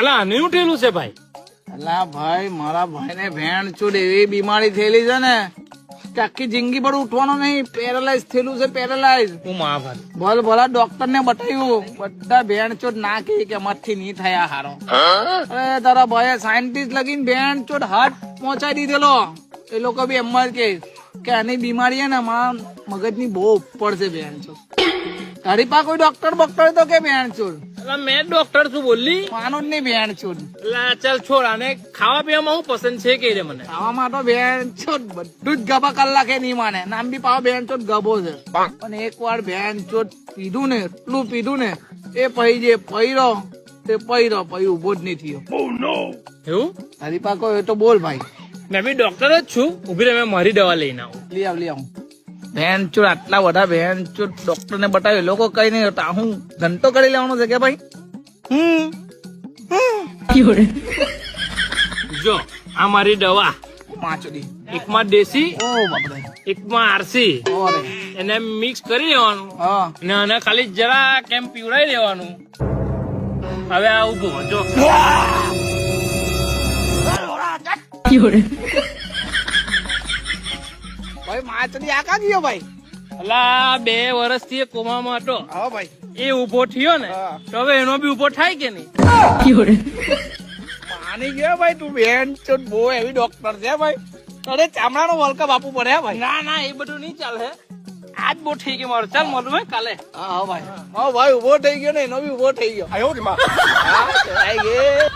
અલા આને ઉઠેલું છે ભાઈ? અલા ભાઈ મારા ભાઈ ને ભેણ ચૂડ એવી બીમારી થયેલી છે ને કે આખી જિંદગી પર ઉઠવાનું નહીં, પેરાલાઇઝ થયેલું છે, પેરાલાઇઝ. હું મહાભારત બોલ બોલા ડોક્ટર ને બતાવ્યું, બધા ભેણ ચોટ ના કહી કે મતથી નહીં થયા હારો. અરે તારા ભાઈ સાયન્ટિસ્ટ લગીને ભેણ ચોટ હાથ પહોંચાડી દીધેલો. એ લોકો બી એમ જ કે આની બીમારી હે ને મગજની બહુ ઉપર છે ભેણ ચોટ. તારી પાસે કોઈ ડોક્ટર બોક્ટર તો કે ભેણ ચોટ? અલા મેં ડોક્ટર શું બોલી? માનો જ નહીં ભેણ ચોટ. અલા ચાલ છોડ, આને ખાવા પીવામાં હું પસંદ છે કે રે મને? ખાવામાં તો ભેણ ચોટ બધું જ ગબા કલાકે નહીં માને. નામ બી પાવ ભેણ ચોટ ગબો છે. પણ એક વાર ભેણ ચોટ પીધું ને, એટલું પીધું ને એ પહી જે પૈરો તે પૈરો પહી ઉભો જ નહીં થયો. એવું? તારી પાસે કોઈ તો બોલ ભાઈ. મેં બી ડોક્ટર જ છું. ઉભી રહે, મેં મારી દવા લઈને આવું. લઈ આવું. ભેણ ચોટ આટલા બધા ભેણ ચોટ ડોક્ટર ને બતાવ્યું, લોકો કઈ નહીં હોતા. હું ધંધો કરી લેવાનો છે કે ભાઈ? જો આ મારી દવા, માચોડી. એકમાં દેશી, ઓ બાપરે. એકમાં આરસી. ઓરે. એને મિક્સ કરી દેવાનું હા. અને આને ખાલી જરા કેમ પીવડાવી દેવાનું. હવે આ ઉભો જો. ભાઈ માચોડી આ કા ગયો ભાઈ? અલા 2 વર્ષથી એ કોમામાં હતો. હા ભાઈ. એ ઉભો થયો ને હા. તો હવે એનો બી ઉભો થાય કે નહીં? માની ગયો ભાઈ તું. ભેણ ચોટ બહુ એવી ડોક્ટર છે ભાઈ. અરે ચામડાનો વલ્કઅપ આપવું પડે હે ભાઈ. ના ના એ બધું નહીં ચાલે. આજ બહુ થઈ ગયું મારું. ચાલ મળું હે કાલે. હા ભાઈ. હા ભાઈ ઉભો થઈ ગયો ને એનો બી ઉભો થઈ ગયો. આયો રે માં. હા થઈ ગયો.